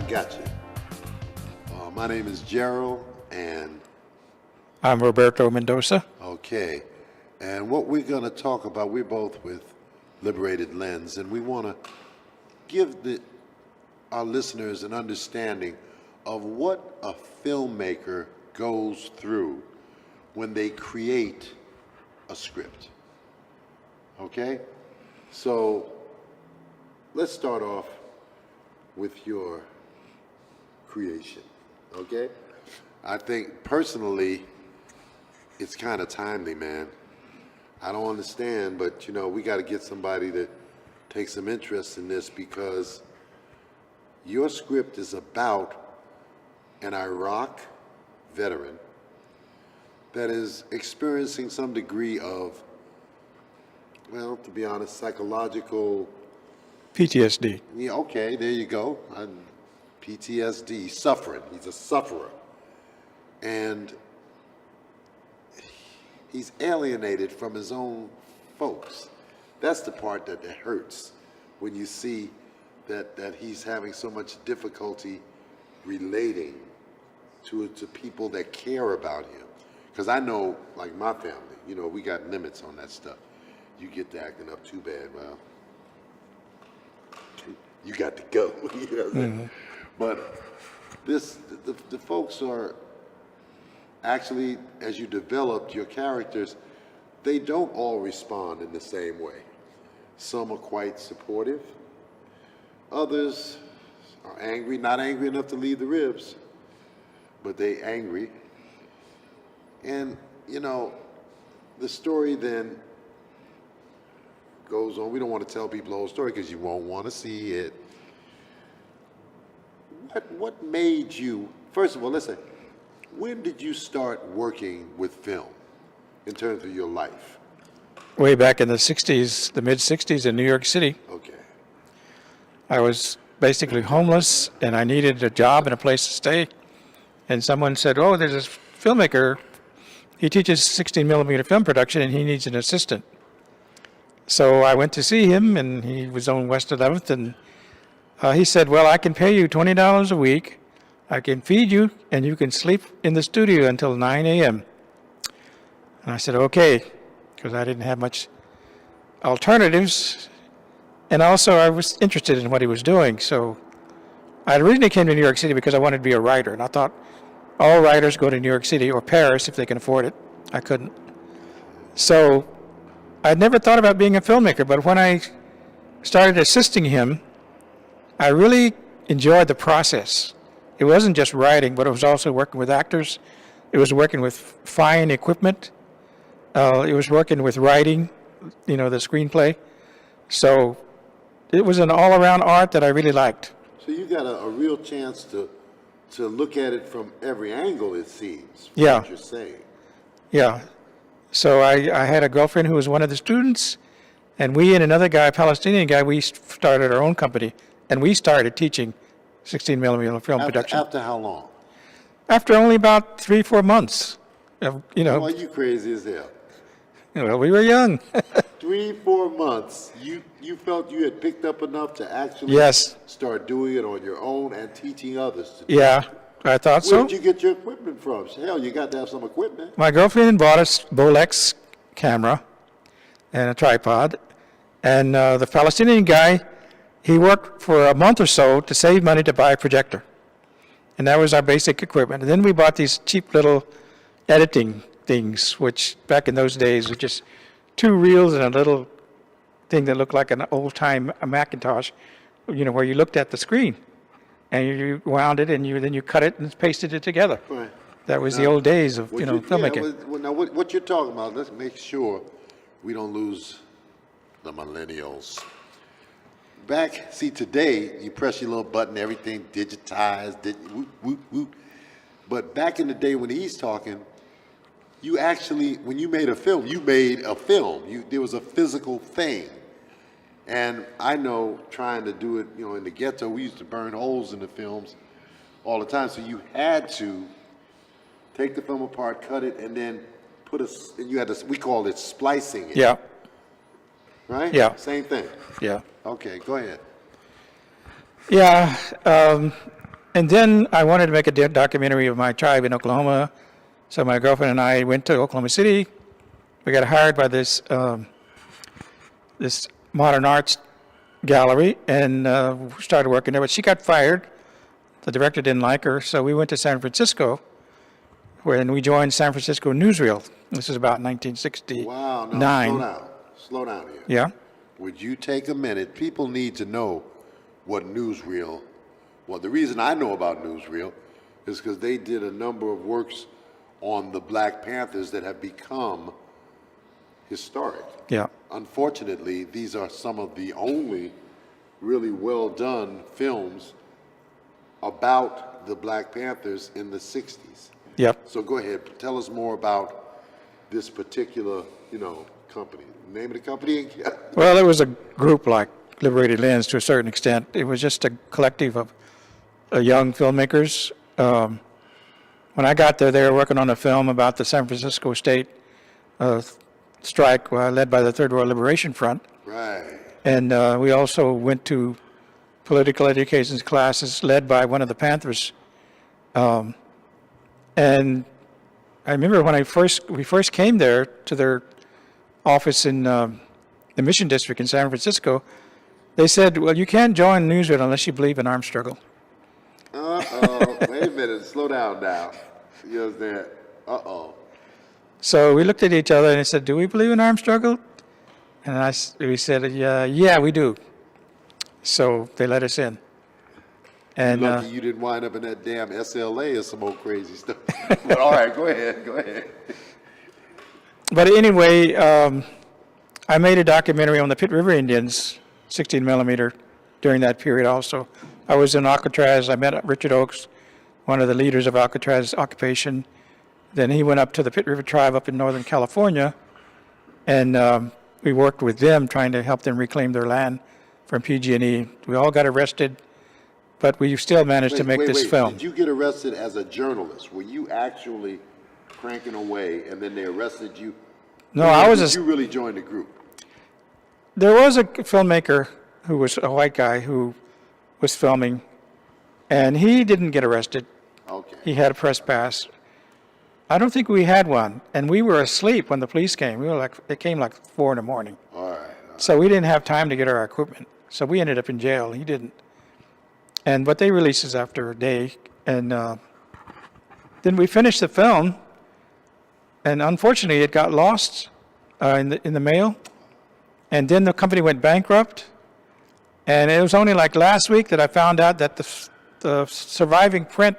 got you. My name is Gerald, and I'm Roberto Mendoza. okay. And what we're going to talk about, we're both with Liberated Lens, and we want to give our listeners an understanding of what a filmmaker goes through when they create a script. Okay? So let's start off with your creation. Okay? I think personally, it's kind of timely, man. I don't understand, but we got to get somebody that takes some interest in this, because your script is about an Iraq veteran that is experiencing some degree of, well, to be honest, psychological PTSD. Yeah, okay, there you go. PTSD, suffering. He's a sufferer. And he's alienated from his own folks. That's the part that hurts, when you see that he's having so much difficulty relating to people that care about him. Because I know, like my family, we got limits on that stuff. You get to acting up too bad, well, you got to go. You know what I'm saying? But the folks are actually, as you developed your characters, they don't all respond in the same way. Some are quite supportive. Others are angry, not angry enough to leave the ribs, but they angry. And, the story then goes on. We don't want to tell people the whole story because you won't want to see it. What made you, first of all, listen, when did you start working with film in terms of your life? Way back in the 60s, the mid-60s in New York City. Okay. I was basically homeless, and I needed a job and a place to stay. And someone said, oh, there's this filmmaker. He teaches 16 millimeter film production, and he needs an assistant. So I went to see him, and he was on West 11th, and he said, well, I can pay you $20 a week. I can feed you, and you can sleep in the studio until 9 a.m. And I said, okay, because I didn't have much alternatives. And also I was interested in what he was doing. So I originally came to New York City because I wanted to be a writer. And I thought all writers go to New York City or Paris if they can afford it. I couldn't. So I'd never thought about being a filmmaker. But when I started assisting him, I really enjoyed the process. It wasn't just writing, but it was also working with actors. It was working with fine equipment. It was working with writing, the screenplay. So it was an all-around art that I really liked. So you got a real chance to look at it from every angle, it seems, from Yeah. what you're saying. Yeah. So I had a girlfriend who was one of the students, and we and another guy, a Palestinian guy, we started our own company, and we started teaching 16 millimeter film production. After how long? After only about 3-4 months. Why you crazy as hell? Well, we were young. 3-4 months, you felt you had picked up enough to actually Yes. start doing it on your own and teaching others to do Yeah, I thought it. Where so. did you get your equipment from? Hell, you got to have some equipment. My girlfriend bought a Bolex camera and a tripod, and the Palestinian guy, he worked for a month or so to save money to buy a projector. And that was our basic equipment. And then we bought these cheap little editing things, which back in those days were just 2 reels and a little thing that looked like an old-time Macintosh, where you looked at the screen. And you wound it, and then you cut it and pasted it together. Right. That was the old days of, filmmaking. Yeah, now, what you're talking about, let's make sure we don't lose the millennials. See, today, you press your little button, everything digitized, whoop, whoop, whoop. But back in the day when he's talking, you actually, when you made a film, there was a physical thing. And I know, trying to do it, in the ghetto, we used to burn holes in the films all the time. So you had to take the film apart, cut it, and then we call it splicing it. Yeah. Right? Yeah. Same thing. Yeah. Okay, go ahead. Yeah. And then I wanted to make a documentary of my tribe in Oklahoma. So my girlfriend and I went to Oklahoma City. We got hired by this this modern arts gallery and started working there. But she got fired. The director didn't like her, so we went to San Francisco, and we joined San Francisco Newsreel. This is about 1969. Wow, no, slow down here. Yeah. Would you take a minute? People need to know what newsreel. Well, the reason I know about newsreel is because they did a number of works on the Black Panthers that have become historic. Yeah. Unfortunately, these are some of the only really well done films about the Black Panthers in the 60s. Yep. So go ahead, tell us more about this particular, company. Name of the company? Well, it was a group like Liberated Lens to a certain extent. It was just a collective of young filmmakers. When I got there, they were working on a film about the San Francisco State strike led by the Third World Liberation Front. Right. And we also went to political education classes led by one of the Panthers. And I remember when we first came there to their office in the Mission District in San Francisco, they said, well, you can't join Newsreel unless you believe in armed struggle. Uh-oh. Wait a minute. Slow down now. You understand? Uh-oh. So we looked at each other and they said, do we believe in armed struggle? And we said, yeah, we do. So they let us in. And Lucky you didn't wind up in that damn SLA or some old crazy stuff. But all right, go ahead. But anyway, I made a documentary on the Pitt River Indians, 16 millimeter, during that period also. I was in Alcatraz. I met Richard Oakes, one of the leaders of Alcatraz occupation. Then he went up to the Pitt River tribe up in Northern California, and we worked with them trying to help them reclaim their land from PG&E. We all got arrested, but we still managed to make this film. Did you get arrested as a journalist? Were you actually cranking away and then they arrested you? No, I was Did you really join the group? There was a filmmaker who was a white guy who was filming, and he didn't get arrested. Okay. He had a press pass. I don't think we had one, and we were asleep when the police came. It came like 4 in the morning. All right. So we didn't have time to get our equipment. So we ended up in jail. He didn't. But they released us after a day, and then we finished the film, and unfortunately it got lost in the mail, and then the company went bankrupt, and it was only like last week that I found out that the surviving print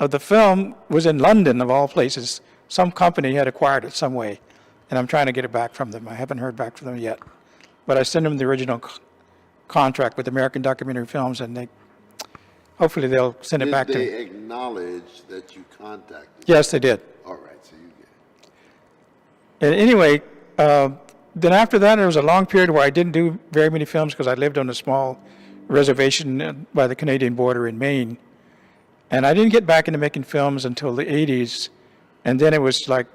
of the film was in London, of all places. Some company had acquired it some way, and I'm trying to get it back from them. I haven't heard back from them yet, but I sent them the original contract with American Documentary Films, and hopefully they'll send it back to me. Did they acknowledge that you contacted? Yes, they did. All right, so you get it. And anyway, then after that, there was a long period where I didn't do very many films because I lived on a small reservation by the Canadian border in Maine. And I didn't get back into making films until the 80s. And then it was like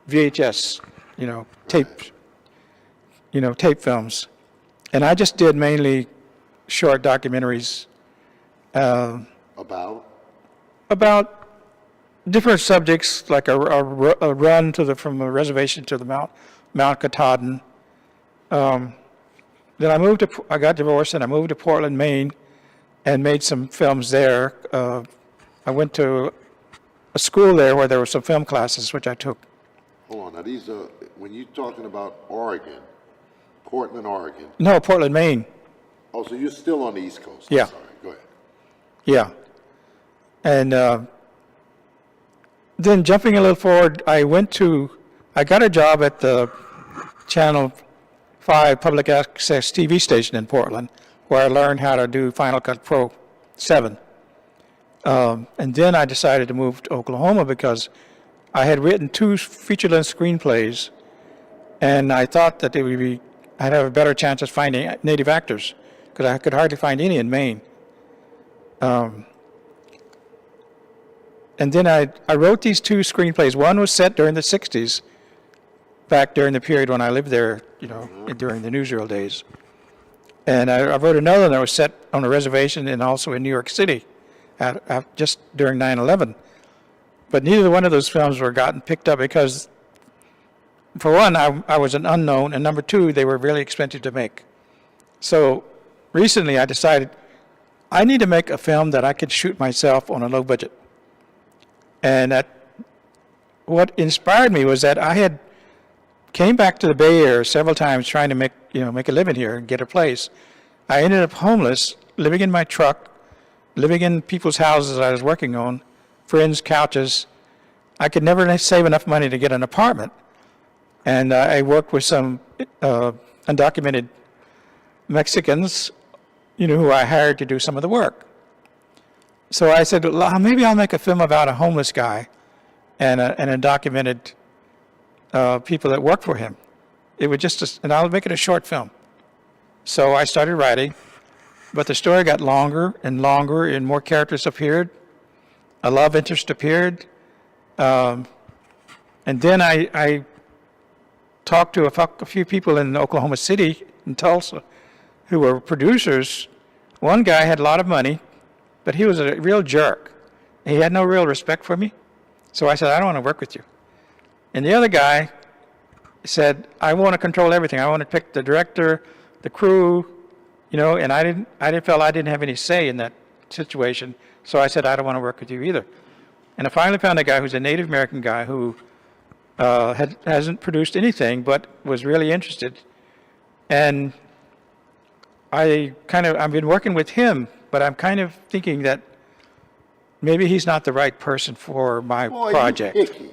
VHS, tape, tape films. And I just did mainly short documentaries about different subjects, like a run from a reservation to the Mount Katahdin. Then I got divorced and I moved to Portland, Maine, and made some films there. I went to a school there where there were some film classes, which I took. Hold on, now these are, when you're talking about Oregon, Portland, Oregon. No, Portland, Maine. Oh, so you're still on the East Coast. Yeah. Sorry, go ahead. Yeah. And then jumping a little forward, I got a job at the Channel 5 public access TV station in Portland, where I learned how to do Final Cut Pro 7. And then I decided to move to Oklahoma because I had written 2 feature-length screenplays, and I thought that I'd have a better chance of finding native actors, because I could hardly find any in Maine. And then I wrote these 2 screenplays. One was set during the 60s, back during the period when I lived there, during the newsreel days. And I wrote another that was set on a reservation and also in New York City just during 9/11. But neither one of those films were gotten picked up because, for one, I was an unknown, and number two, they were really expensive to make. So recently I decided I need to make a film that I could shoot myself on a low budget. And what inspired me was that I had came back to the Bay Area several times trying to make a living here and get a place. I ended up homeless, living in my truck, living in people's houses I was working on, friends' couches. I could never save enough money to get an apartment. And I worked with some undocumented Mexicans, who I hired to do some of the work. So I said, well, maybe I'll make a film about a homeless guy and undocumented people that work for him. It would and I'll make it a short film. So I started writing, but the story got longer and longer, and more characters appeared. A love interest appeared, and then I talked to a few people in Oklahoma City and Tulsa who were producers. One guy had a lot of money, but he was a real jerk. He had no real respect for me. So I said, I don't want to work with you. And the other guy said, I want to control everything. I want to pick the director, the crew, and I felt I didn't have any say in that situation. So I said, I don't want to work with you either. And I finally found a guy who's a Native American guy who hasn't produced anything, but was really interested. And I've been working with him, but I'm kind of thinking that maybe he's not the right person for my project. You picky.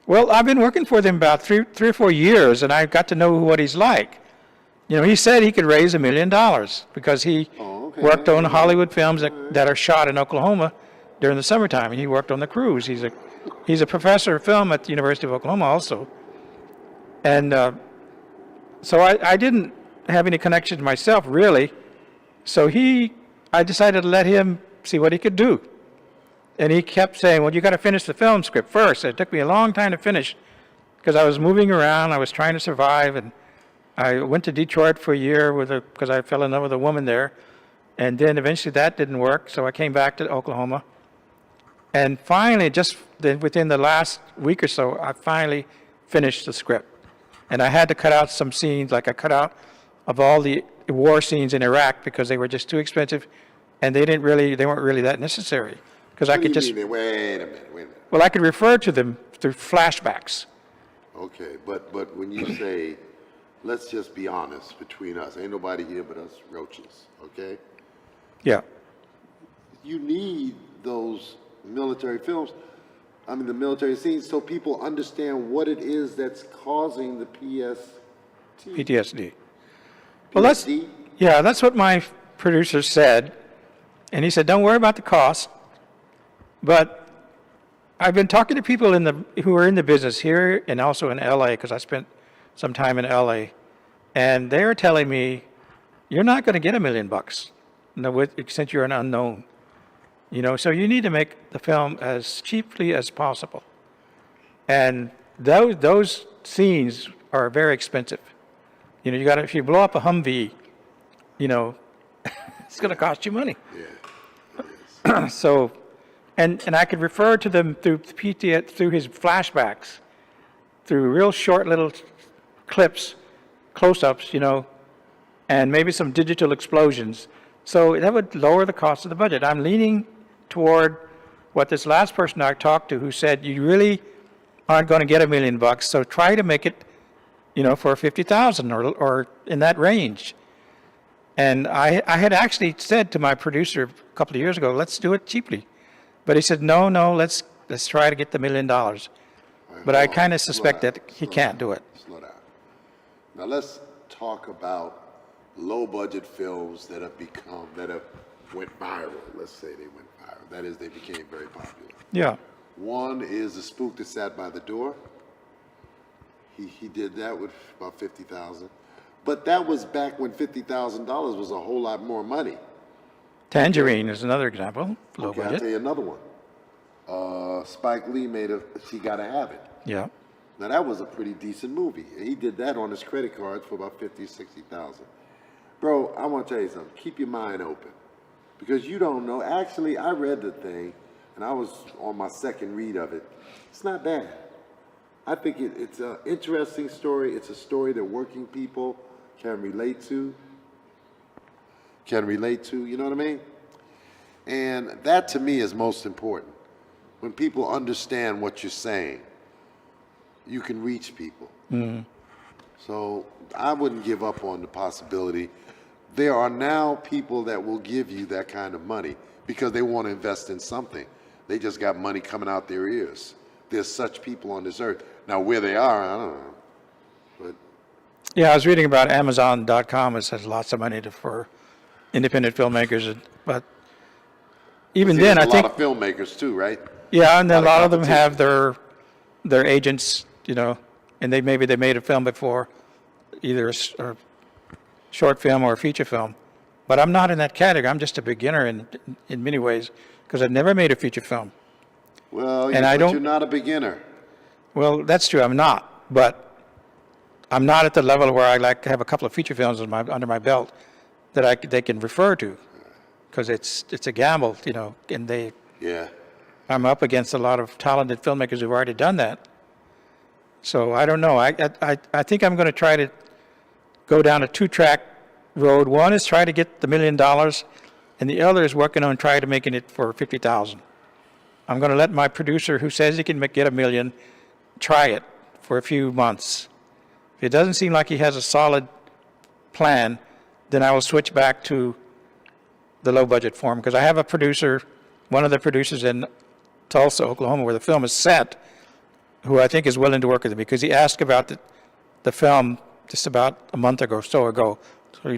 Well, I've been working for them about three or 4 years, and I've got to know what he's like. He said he could raise $1 million because he worked on Hollywood films that are shot in Oklahoma during the summertime, and he worked on the crews. He's a professor of film at the University of Oklahoma also. And so I didn't have any connections myself, really. So I decided to let him see what he could do. And he kept saying, well, you got to finish the film script first. It took me a long time to finish because I was moving around. I was trying to survive. And I went to Detroit for a year because I fell in love with a woman there. And then eventually that didn't work. So I came back to Oklahoma. And finally, just within the last week or so, I finally finished the script. And I had to cut out some scenes, like I cut out of all the war scenes in Iraq because they were just too expensive, and they weren't really that necessary. Because I could just wait a minute. Well, I could refer to them through flashbacks. Okay, but when you say, let's just be honest between us, ain't nobody here but us roaches, okay? Yeah. You need those military films, the military scenes, so people understand what it is that's causing the PTSD. Well, that's what my producer said. And he said, don't worry about the cost. But I've been talking to people who are in the business here and also in LA, because I spent some time in LA. And they're telling me, you're not going to get $1 million, since you're an unknown. So you need to make the film as cheaply as possible. And those scenes are very expensive. If you blow up a Humvee, it's going to cost you money. Yeah. So, and I could refer to them through his flashbacks, through real short little clips, close-ups, and maybe some digital explosions. So that would lower the cost of the budget. I'm leaning toward what this last person I talked to, who said, you really aren't going to get $1 million, so try to make it, for $50,000 or in that range. And I had actually said to my producer a couple of years ago, let's do it cheaply. But he said, no, let's try to get the $1 million. But I kind of suspect that he can't do it. Slow down. Now let's talk about low-budget films that have went viral. Let's say they went viral. That is, they became very popular. Yeah. One is The Spook That Sat by the Door. He did that with about $50,000. But that was back when $50,000 was a whole lot more money. Tangerine is another example. Low Okay, I'll budget. tell you another one. Spike Lee made She Gotta Have It. Yeah. Now that was a pretty decent movie. And he did that on his credit cards for about $50,000, $60,000. Bro, I want to tell you something. Keep your mind open. because you don't know. Actually, I read the thing, and I was on my second read of it. It's not bad. I think it's an interesting story. It's a story that working people can relate to. You know what I mean? And that to me is most important. When people understand what you're saying, you can reach people. So I wouldn't give up on the possibility. There are now people that will give you that kind of money because they want to invest in something. They just got money coming out their ears. There's such people on this earth. Now where they are, I don't know. But Yeah, I was reading about Amazon.com. It says lots of money for independent filmmakers, but even see, then, I there's a think lot of filmmakers too, right? yeah, and then a lot of them competition. have their agents, and maybe they made a film before, either a short film or a feature film. But I'm not in that category. I'm just a beginner in many ways because I've never made a feature film. Well, And I but don't- you're not a beginner. Well, that's true. I'm not, but I'm not at the level where I like to have a couple of feature films under my belt that they can refer to, because it's a gamble, and Yeah. I'm up against a lot of talented filmmakers who've already done that. So I don't know. I think I'm going to try to go down a two-track road. One is try to get the $1 million, and the other is working on trying to making it for 50,000. I'm going to let my producer, who says he can get $1 million, try it for a few months. If it doesn't seem like he has a solid plan, then I will switch back to the low-budget form, because I have a producer, one of the producers in Tulsa, Oklahoma, where the film is set, who I think is willing to work with me, because he asked about the film just about a month ago, so,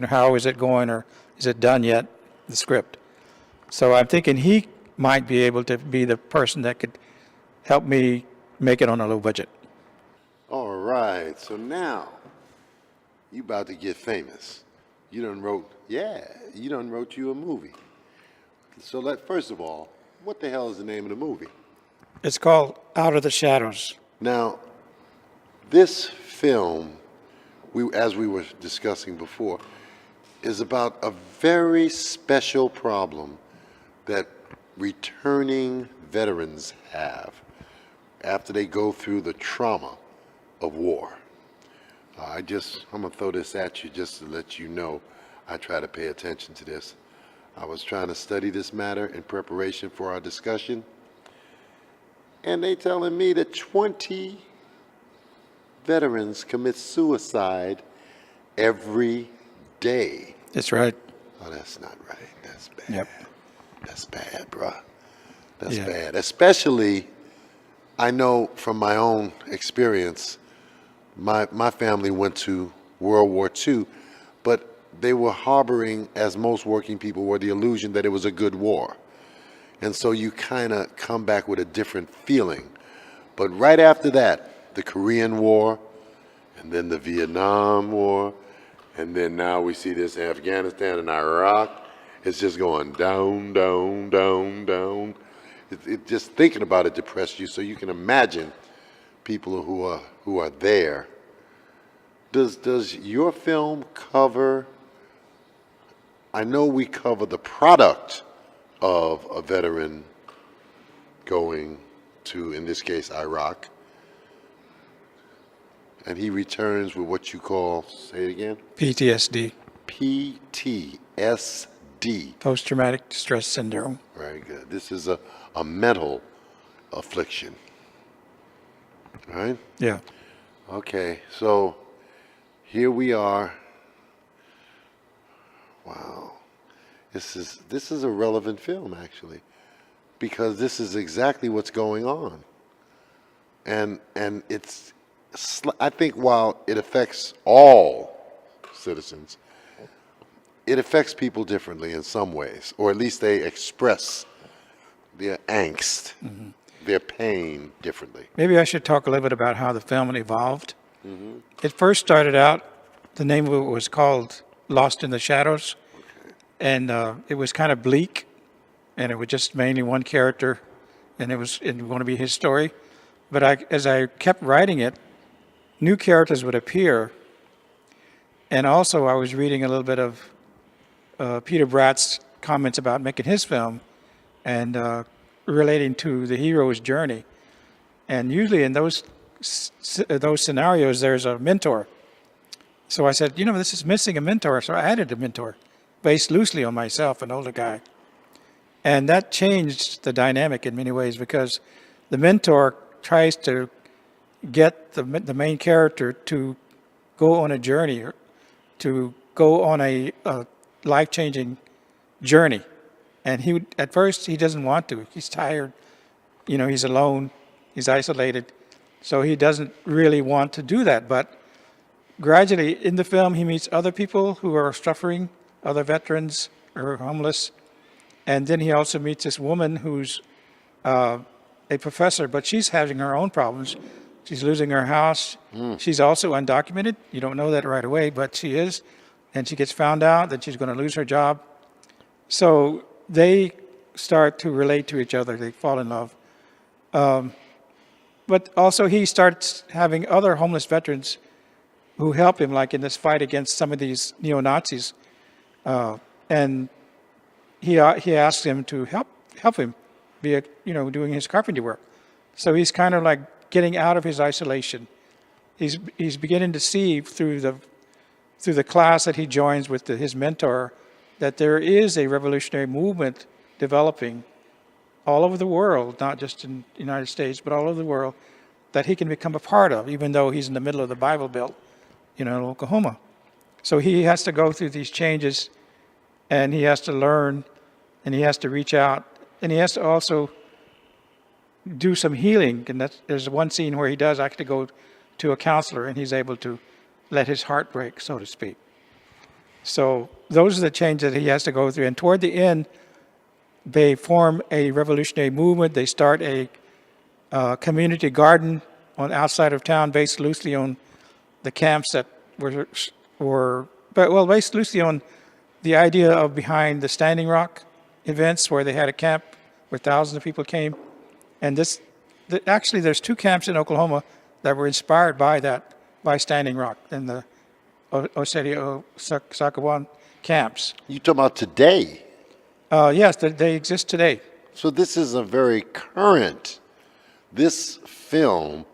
how is it going, or is it done yet, the script. So I'm thinking he might be able to be the person that could help me make it on a low budget. All right. So now you about to get famous. You done wrote you a movie. So first of all, what the hell is the name of the movie? It's called Out of the Shadows. Now, this film, as we were discussing before, is about a very special problem that returning veterans have after they go through the trauma of war. I'm going to throw this at you just to let you know I try to pay attention to this. I was trying to study this matter in preparation for our discussion, and they telling me that 20 veterans commit suicide every day. That's right. Oh, that's not right. That's bad. Yep. That's bad, bruh. That's Yeah. bad. Especially, I know from my own experience, my family went to World War II, but they were harboring, as most working people were, the illusion that it was a good war. And so you kind of come back with a different feeling. But right after that, the Korean War, and then the Vietnam War, and then now we see this in Afghanistan and Iraq. It's just going down, down, down, down. It just thinking about it depresses you. So you can imagine people who are there. Does your film cover? I know we cover the product of a veteran going to, in this case, Iraq, and he returns with what you call, say it again, PTSD, PTSD. post-traumatic stress syndrome. Very good. This is a mental affliction. All right? Yeah. Okay, so here we are. Wow. This is a relevant film, actually, because this is exactly what's going on. And it's, I think while it affects all citizens, it affects people differently in some ways, or at least they express their angst, their pain differently. Maybe I should talk a little bit about how the film evolved. It first started out, the name of it was called Lost in the Shadows, and it was kind of bleak, and it was just mainly one character, and it was going to be his story. But as I kept writing it, new characters would appear, and also I was reading a little bit of Peter Bratt's comments about making his film and relating to the hero's journey. And usually in those scenarios, there's a mentor. So I said, this is missing a mentor. So I added a mentor based loosely on myself, an older guy. And that changed the dynamic in many ways because the mentor tries to get the main character to go on a journey, to go on a life-changing journey. And at first he doesn't want to. He's tired. He's alone. He's isolated. So he doesn't really want to do that. But gradually in the film, he meets other people who are suffering, other veterans or homeless. And then he also meets this woman who's a professor, but she's having her own problems. She's losing her house. She's also undocumented. You don't know that right away, but she is. And she gets found out that she's going to lose her job. So they start to relate to each other. They fall in love. But also he starts having other homeless veterans who help him, like in this fight against some of these neo-Nazis. And he asks him to help him be doing his carpentry work. So he's kind of like getting out of his isolation. He's beginning to see through the class that he joins with his mentor that there is a revolutionary movement developing all over the world, not just in the United States, but all over the world, that he can become a part of, even though he's in the middle of the Bible Belt, in Oklahoma. So he has to go through these changes, and he has to learn, and he has to reach out, and he has to also do some healing. And there's one scene where he does actually go to a counselor, and he's able to let his heart break, so to speak. So those are the changes that he has to go through. And toward the end, they form a revolutionary movement. They start a community garden outside of town, based loosely on the camps that were based loosely on the idea of behind the Standing Rock events, where they had a camp where thousands of people came. And actually, there's 2 camps in Oklahoma that were inspired by Standing Rock and the Osceola camps. You talking about today? Yes, they exist today. So this is a very current. This film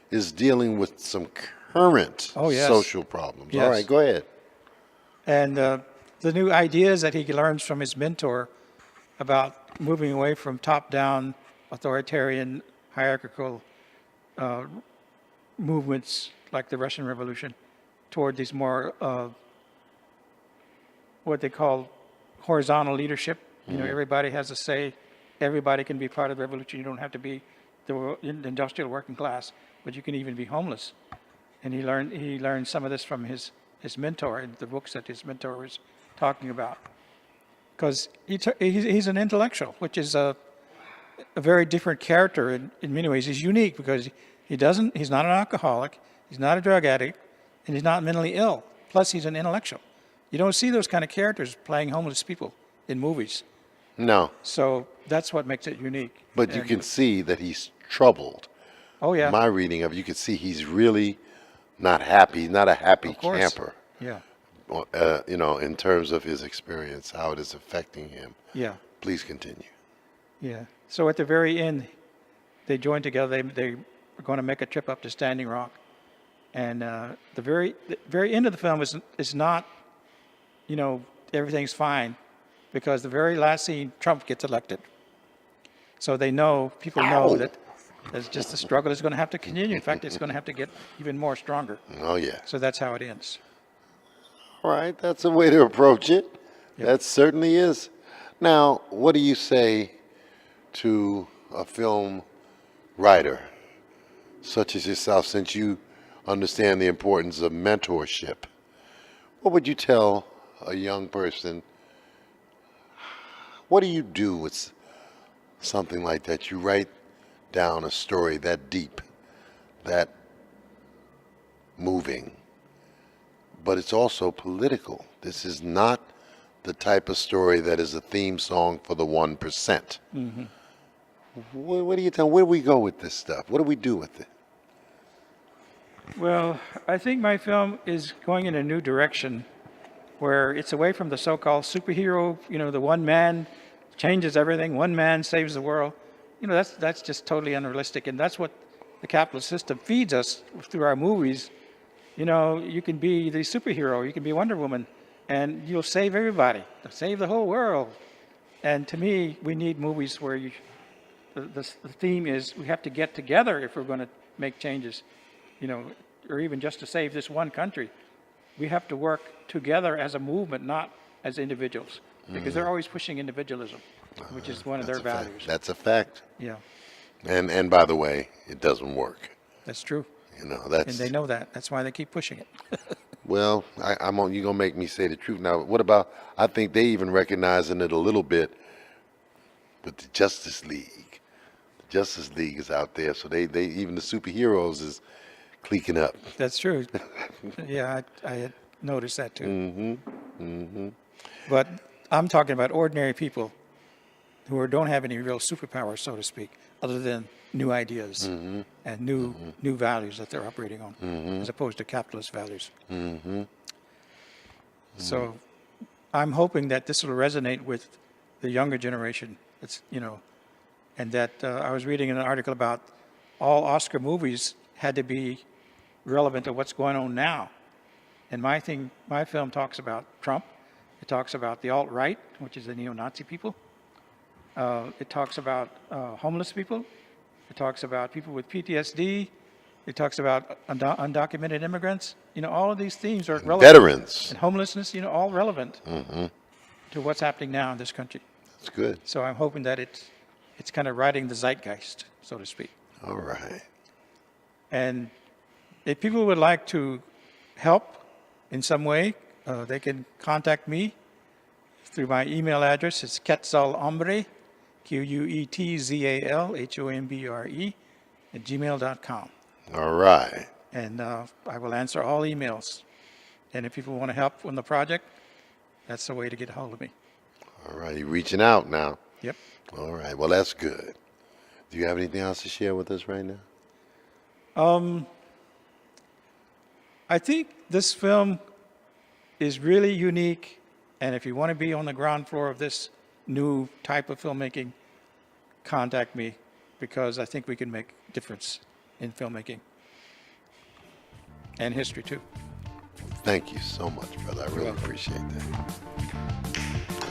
is dealing with some current social problems. Yes. All right, go ahead. And the new ideas that he learns from his mentor about moving away from top-down, authoritarian, hierarchical movements like the Russian Revolution toward these more what they call horizontal leadership. Everybody has a say. Everybody can be part of the revolution. You don't have to be the industrial working class, but you can even be homeless. And he learned some of this from his mentor in the books that his mentor was talking about. Because he's an intellectual, which is a very different character in many ways. He's unique because he's not an alcoholic, he's not a drug addict, and he's not mentally ill. Plus, he's an intellectual. You don't see those kind of characters playing homeless people in movies. No. So that's what makes it unique. But you can see that he's troubled. Oh, yeah. My reading of it, you can see he's really not happy, not a happy camper. Yeah. In terms of his experience, how it is affecting him. Yeah. Please continue. Yeah. So at the very end, they join together. They are going to make a trip up to Standing Rock. And the very end of the film is not, everything's fine, because the very last scene, Trump gets elected. So people know that it's just the struggle is going to have to continue. In fact, it's going to have to get even more stronger. Oh, yeah. So that's how it ends. All right, that's a way to approach it. Yep. That certainly is. Now, what do you say to a film writer such as yourself, since you understand the importance of mentorship? What would you tell a young person? What do you do with something like that? You write down a story that deep, that moving, but it's also political. This is not the type of story that is a theme song for the 1%. Mm-hmm. What do you tell? Where do we go with this stuff? What do we do with it? Well, I think my film is going in a new direction where it's away from the so-called superhero, the one man changes everything, one man saves the world. That's just totally unrealistic, and that's what the capitalist system feeds us through our movies. You can be the superhero, you can be Wonder Woman, and you'll save everybody, save the whole world. And to me, we need movies where the theme is we have to get together if we're going to make changes, or even just to save this one country. We have to work together as a movement, not as individuals, because they're always pushing individualism, which is one of their values. That's a fact. Yeah, And by the way, it doesn't work. that's true. That's. And they know that. That's why they keep pushing it. Well, you're gonna make me say the truth now. What about? I think they even recognizing it a little bit with the Justice League. The Justice League is out there, so they even the superheroes is cleaking up. That's true. Yeah, I had noticed that too. But I'm talking about ordinary people who don't have any real superpowers, so to speak, other than new ideas and new values that they're operating on, as opposed to capitalist values. So I'm hoping that this will resonate with the younger generation. And that I was reading an article about all Oscar movies had to be relevant to what's going on now. And my film talks about Trump. It talks about the alt-right, which is the neo-Nazi people. It talks about homeless people. It talks about people with PTSD. It talks about undocumented immigrants. All of these themes are relevant. Veterans. And homelessness, all relevant to what's happening now in this country. That's good. So I'm hoping that it's kind of riding the zeitgeist, so to speak. All right. And if people would like to help in some way, they can contact me through my email address. It's quetzalhombre, QUETZALHOMBRE @gmail.com. All right. And I will answer all emails. And if people want to help on the project, that's the way to get a hold of me. All right. You're reaching out now. Yep. All right. Well, that's good. Do you have anything else to share with us right now? I think this film is really unique, and if you want to be on the ground floor of this new type of filmmaking, contact me, because I think we can make a difference in filmmaking and history too. Thank you so much, brother. I really appreciate that.